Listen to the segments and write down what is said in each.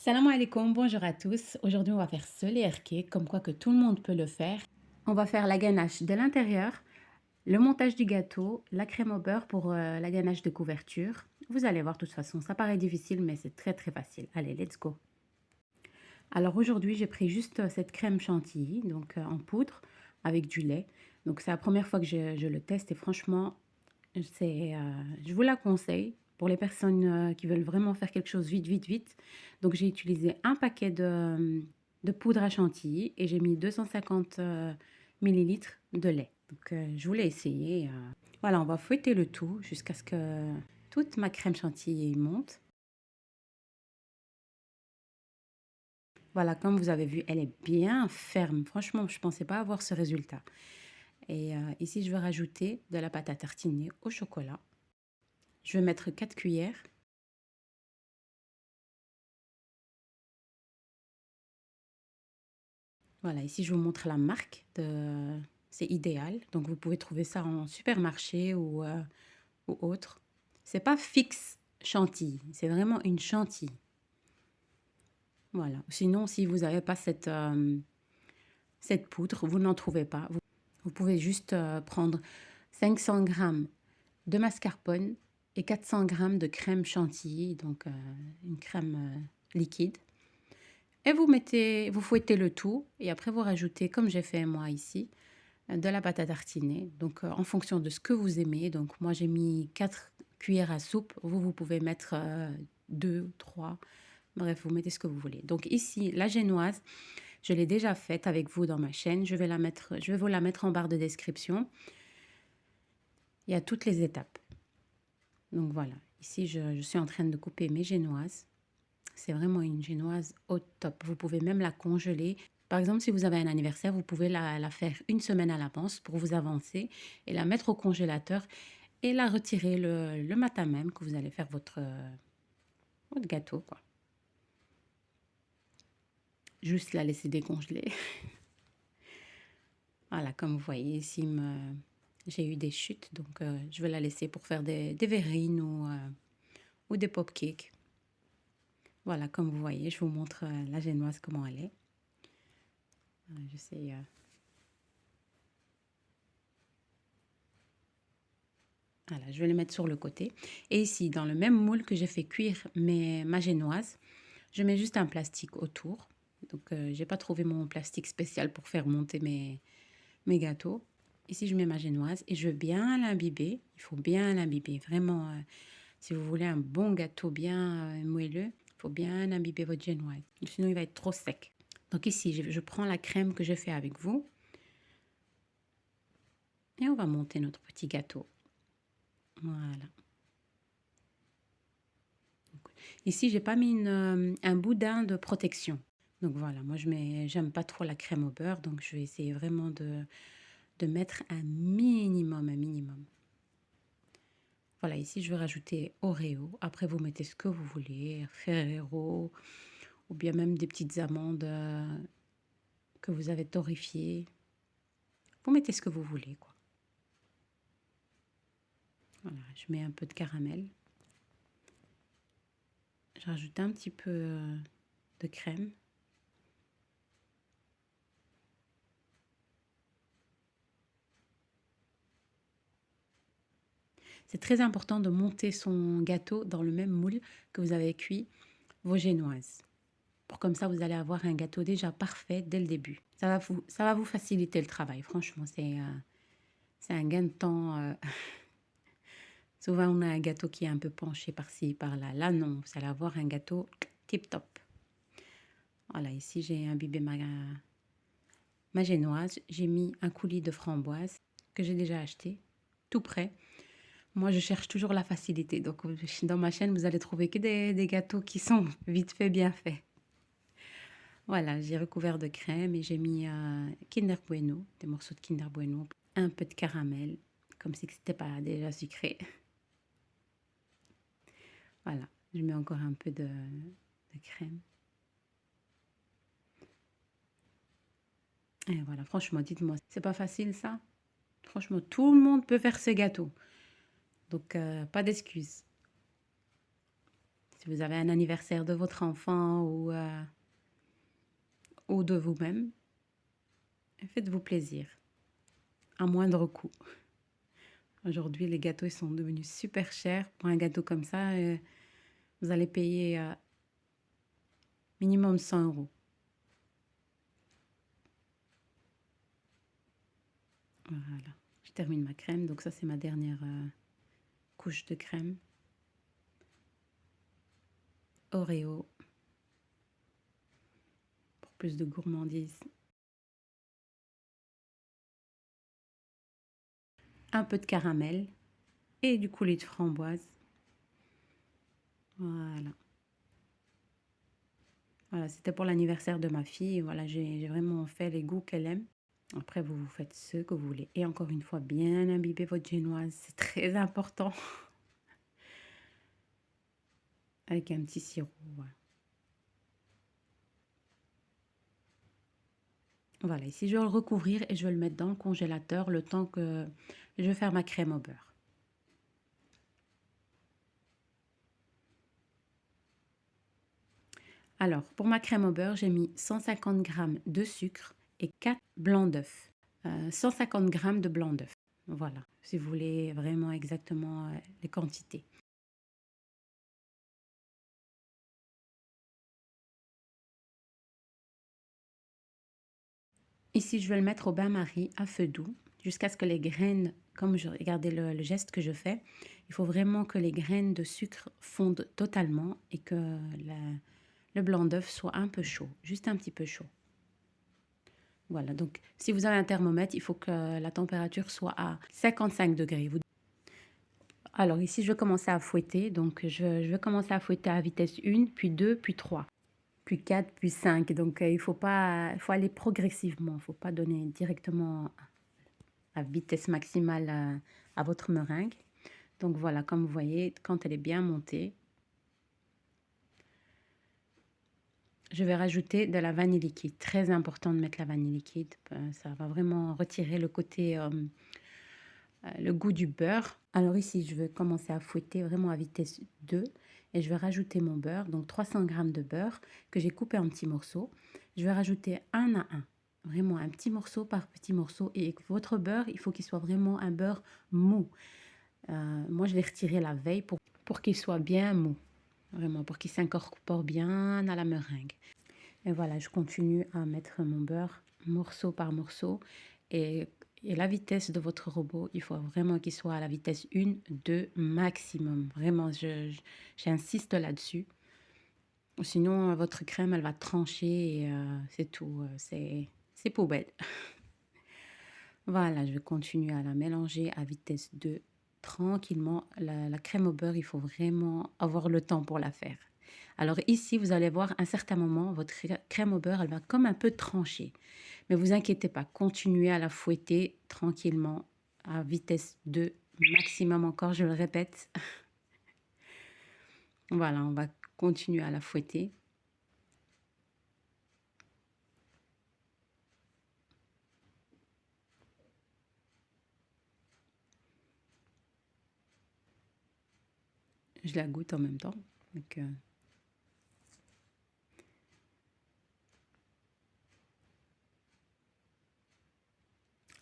Salam alaikum, bonjour à tous. Aujourd'hui, on va faire ce layer cake, comme quoi que tout le monde peut le faire. On va faire la ganache de l'intérieur, le montage du gâteau, la crème au beurre pour la ganache de couverture. Vous allez voir, de toute façon, ça paraît difficile, mais c'est très très facile. Allez, let's go. Alors aujourd'hui, j'ai pris juste cette crème chantilly, donc en poudre, avec du lait. Donc c'est la première fois que je le teste et franchement, je vous la conseille pour les personnes qui veulent vraiment faire quelque chose vite, vite, vite. Donc j'ai utilisé un paquet de poudre à chantilly et j'ai mis 250 millilitres de lait. Donc je voulais essayer. Voilà, on va fouetter le tout jusqu'à ce que toute ma crème chantilly monte. Voilà, comme vous avez vu, elle est bien ferme. Franchement, je ne pensais pas avoir ce résultat. Et ici, je vais rajouter de la pâte à tartiner au chocolat. Je vais mettre 4 cuillères. Voilà, ici, je vous montre la marque. C'est idéal. Donc, vous pouvez trouver ça en supermarché ou autre. C'est pas fixe chantilly. C'est vraiment une chantilly. Voilà. Sinon, si vous n'avez pas cette poudre, vous n'en trouvez pas. Vous pouvez juste prendre 500 grammes de mascarpone et 400 grammes de crème chantilly, donc une crème liquide. Et vous fouettez le tout et après vous rajoutez, comme j'ai fait moi ici, de la pâte à tartiner. Donc en fonction de ce que vous aimez. Donc moi j'ai mis 4 cuillères à soupe. Vous pouvez mettre 2, 3. Bref, vous mettez ce que vous voulez. Donc ici, la génoise, je l'ai déjà faite avec vous dans ma chaîne. Je vais vous la mettre en barre de description. Il y a toutes les étapes. Donc voilà, ici je suis en train de couper mes génoises. C'est vraiment une génoise au top. Vous pouvez même la congeler. Par exemple, si vous avez un anniversaire, vous pouvez la faire une semaine à l'avance pour vous avancer et la mettre au congélateur et la retirer le matin même que vous allez faire votre gâteau, quoi. Juste la laisser décongeler. Voilà, comme vous voyez ici, j'ai eu des chutes, donc je vais la laisser pour faire des verrines ou des pop cakes. Voilà, comme vous voyez, je vous montre la génoise, comment elle est. J'essaie. Voilà, je vais les mettre sur le côté. Et ici, dans le même moule que j'ai fait cuire ma génoise, je mets juste un plastique autour. Donc, je n'ai pas trouvé mon plastique spécial pour faire monter mes gâteaux. Ici, je mets ma génoise et je veux bien l'imbiber. Il faut bien l'imbiber. Vraiment, si vous voulez un bon gâteau bien moelleux, il faut bien imbiber votre génoise. Sinon, il va être trop sec. Donc ici, je prends la crème que j'ai fait avec vous. Et on va monter notre petit gâteau. Voilà. Ici, j'ai pas mis un boudin de protection. Donc voilà, moi j'aime pas trop la crème au beurre, donc je vais essayer vraiment de mettre un minimum, un minimum. Voilà, ici je vais rajouter Oreo. Après, vous mettez ce que vous voulez, Ferrero, ou bien même des petites amandes que vous avez torréfiées. Vous mettez ce que vous voulez, quoi. Voilà, je mets un peu de caramel. Je rajoute un petit peu de crème. C'est très important de monter son gâteau dans le même moule que vous avez cuit vos génoises. Pour comme ça, vous allez avoir un gâteau déjà parfait dès le début. Ça va vous faciliter le travail. Franchement, c'est un gain de temps. Souvent, on a un gâteau qui est un peu penché par-ci, par-là. Là, non, vous allez avoir un gâteau tip-top. Voilà, ici, j'ai imbibé ma génoise. J'ai mis un coulis de framboises que j'ai déjà acheté, tout prêt. Moi, je cherche toujours la facilité. Donc, dans ma chaîne, vous allez trouver que des gâteaux qui sont vite fait, bien faits. Voilà, j'ai recouvert de crème et j'ai mis Kinder Bueno, des morceaux de Kinder Bueno, un peu de caramel, comme si c'était pas déjà sucré. Voilà, je mets encore un peu de crème. Et voilà, franchement, dites-moi, c'est pas facile ça? Franchement, tout le monde peut faire ce gâteau. Donc, pas d'excuses. Si vous avez un anniversaire de votre enfant ou de vous-même, faites-vous plaisir, à moindre coût. Aujourd'hui, les gâteaux ils sont devenus super chers. Pour un gâteau comme ça, vous allez payer minimum 100 euros. Voilà, je termine ma crème. Donc ça, c'est ma dernière couche de crème. Oreo, pour plus de gourmandise. Un peu de caramel et du coulis de framboise. Voilà. Voilà, c'était pour l'anniversaire de ma fille. Voilà, j'ai vraiment fait les goûts qu'elle aime. Après, vous faites ce que vous voulez. Et encore une fois, bien imbiber votre génoise. C'est très important. Avec un petit sirop. Voilà. Voilà, ici je vais le recouvrir et je vais le mettre dans le congélateur le temps que je vais faire ma crème au beurre. Alors, pour ma crème au beurre, j'ai mis 150 g de sucre et 4 blancs d'œufs. 150 g de blanc d'œuf. Voilà, si vous voulez vraiment exactement les quantités. Ici, je vais le mettre au bain-marie à feu doux jusqu'à ce que les graines, comme je regardais le geste que je fais, il faut vraiment que les graines de sucre fondent totalement et que le blanc d'œuf soit un peu chaud, juste un petit peu chaud. Voilà, donc si vous avez un thermomètre, il faut que la température soit à 55 degrés. Alors ici, je vais commencer à fouetter. Donc je vais commencer à fouetter à vitesse 1, puis 2, puis 3, puis 4, puis 5. Donc il faut aller progressivement. Il ne faut pas donner directement à vitesse maximale à votre meringue. Donc voilà, comme vous voyez, quand elle est bien montée, je vais rajouter de la vanille liquide. Très important de mettre la vanille liquide. Ça va vraiment retirer le côté, le goût du beurre. Alors ici, je vais commencer à fouetter vraiment à vitesse 2 et je vais rajouter mon beurre. Donc 300 g de beurre que j'ai coupé en petits morceaux. Je vais rajouter un à un. Vraiment un petit morceau par petit morceau. Et votre beurre, il faut qu'il soit vraiment un beurre mou. Moi, je l'ai retiré la veille pour qu'il soit bien mou. Vraiment, pour qu'il s'incorpore bien à la meringue. Et voilà, je continue à mettre mon beurre morceau par morceau. Et la vitesse de votre robot, il faut vraiment qu'il soit à la vitesse 1, 2 maximum. Vraiment, j'insiste là-dessus. Sinon, votre crème, elle va trancher et c'est tout. C'est poubelle. Voilà, je vais continuer à la mélanger à vitesse 2 tranquillement. La crème au beurre, il faut vraiment avoir le temps pour la faire. Alors ici, vous allez voir, à un certain moment, votre crème au beurre, elle va comme un peu trancher. Mais vous inquiétez pas, continuez à la fouetter tranquillement à vitesse 2 maximum encore, je le répète. Voilà, on va continuer à la fouetter. Je la goûte en même temps. Donc,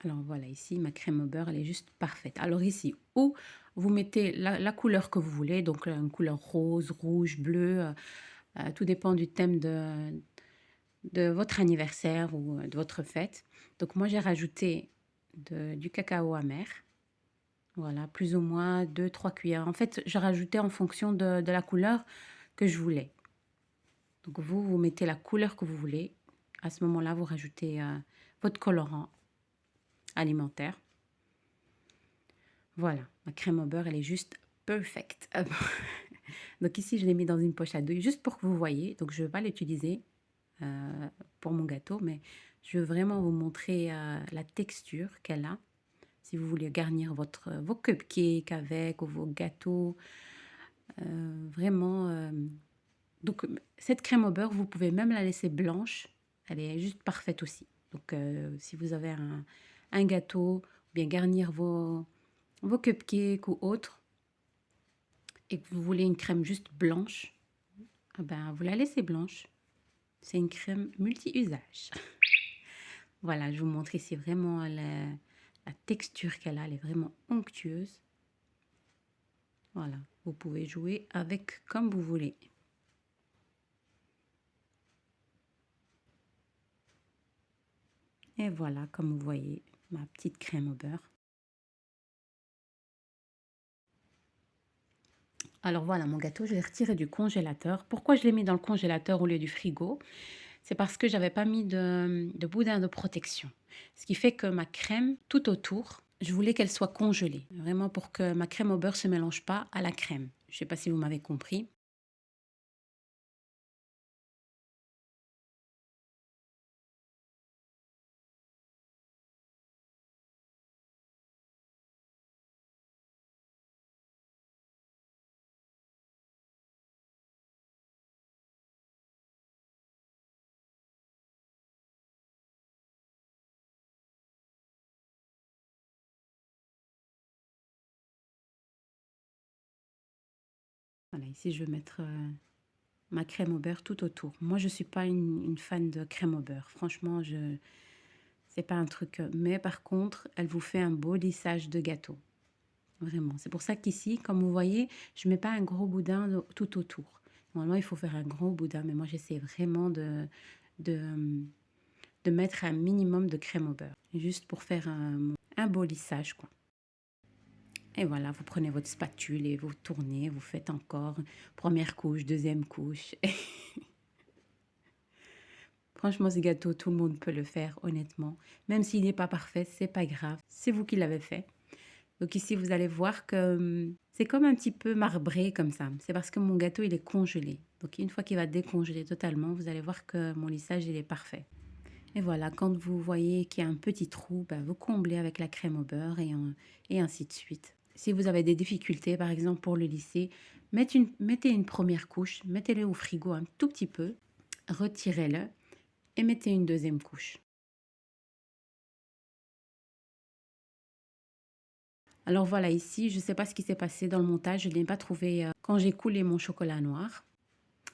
alors voilà, ici, ma crème au beurre, elle est juste parfaite. Alors ici, où vous mettez la couleur que vous voulez, donc une couleur rose, rouge, bleu, tout dépend du thème de votre anniversaire ou de votre fête. Donc moi, j'ai rajouté du cacao amer. Voilà, plus ou moins 2-3 cuillères. En fait, je rajoutais en fonction de la couleur que je voulais. Donc vous mettez la couleur que vous voulez. À ce moment-là, vous rajoutez votre colorant alimentaire. Voilà, ma crème au beurre, elle est juste perfect. Donc ici, je l'ai mis dans une poche à douille, juste pour que vous voyez. Donc je ne vais pas l'utiliser pour mon gâteau, mais je veux vraiment vous montrer la texture qu'elle a. Si vous voulez garnir vos cupcakes avec, ou vos gâteaux, vraiment. Donc cette crème au beurre, vous pouvez même la laisser blanche. Elle est juste parfaite aussi. Donc si vous avez un gâteau, ou bien garnir vos cupcakes ou autres, et que vous voulez une crème juste blanche, ben, vous la laissez blanche. C'est une crème multi-usage. Voilà, je vous montre ici vraiment la texture qu'elle a. Elle est vraiment onctueuse. Voilà, vous pouvez jouer avec comme vous voulez. Et voilà, comme vous voyez, ma petite crème au beurre. Alors voilà, mon gâteau, je l'ai retiré du congélateur. Pourquoi je l'ai mis dans le congélateur au lieu du frigo? C'est parce que j'avais pas mis de boudin de protection. Ce qui fait que ma crème, tout autour, je voulais qu'elle soit congelée. Vraiment pour que ma crème au beurre ne se mélange pas à la crème. Je ne sais pas si vous m'avez compris. Voilà, ici je vais mettre ma crème au beurre tout autour. Moi, je ne suis pas une fan de crème au beurre. Franchement, c'est pas un truc. Mais par contre, elle vous fait un beau lissage de gâteau. Vraiment. C'est pour ça qu'ici, comme vous voyez, je ne mets pas un gros boudin tout autour. Normalement, il faut faire un gros boudin, mais moi, j'essaie vraiment de, de mettre un minimum de crème au beurre. Juste pour faire un beau lissage, quoi. Et voilà, vous prenez votre spatule et vous tournez, vous faites encore première couche, deuxième couche. Franchement, ce gâteau, tout le monde peut le faire, honnêtement. Même s'il n'est pas parfait, c'est pas grave. C'est vous qui l'avez fait. Donc ici, vous allez voir que c'est comme un petit peu marbré comme ça. C'est parce que mon gâteau, il est congelé. Donc une fois qu'il va décongeler totalement, vous allez voir que mon lissage, il est parfait. Et voilà, quand vous voyez qu'il y a un petit trou, ben, vous comblez avec la crème au beurre et ainsi de suite. Si vous avez des difficultés, par exemple, pour le lisser, mettez une première couche, mettez-le au frigo un tout petit peu, retirez-le et mettez une deuxième couche. Alors voilà, ici, je ne sais pas ce qui s'est passé dans le montage, je ne l'ai pas trouvé quand j'ai coulé mon chocolat noir.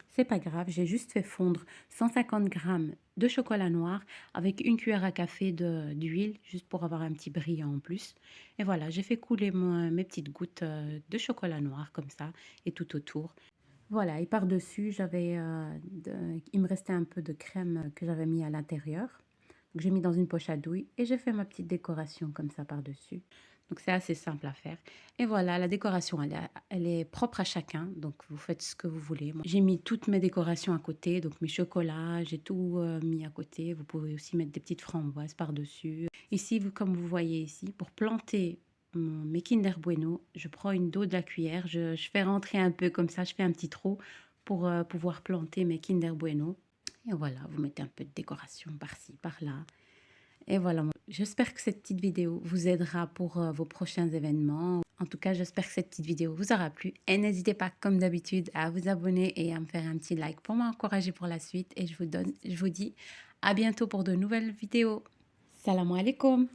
C'est pas grave, j'ai juste fait fondre 150 grammes de chocolat noir avec une cuillère à café d'huile, juste pour avoir un petit brillant en plus. Et voilà, j'ai fait couler mes petites gouttes de chocolat noir comme ça et tout autour. Voilà, et par-dessus, il me restait un peu de crème que j'avais mis à l'intérieur. Donc j'ai mis dans une poche à douille et j'ai fait ma petite décoration comme ça par-dessus. Donc c'est assez simple à faire. Et voilà, la décoration, elle est propre à chacun. Donc vous faites ce que vous voulez. J'ai mis toutes mes décorations à côté. Donc mes chocolats, j'ai tout mis à côté. Vous pouvez aussi mettre des petites framboises par-dessus. Ici, comme vous voyez ici, pour planter mes Kinder Bueno, je prends une dos de la cuillère. Je fais rentrer un peu comme ça. Je fais un petit trou pour pouvoir planter mes Kinder Bueno. Et voilà, vous mettez un peu de décoration par-ci, par-là. Et voilà, j'espère que cette petite vidéo vous aidera pour vos prochains événements. En tout cas, j'espère que cette petite vidéo vous aura plu. Et n'hésitez pas, comme d'habitude, à vous abonner et à me faire un petit like pour m'encourager pour la suite. Et je vous dis à bientôt pour de nouvelles vidéos. Salam alaikum.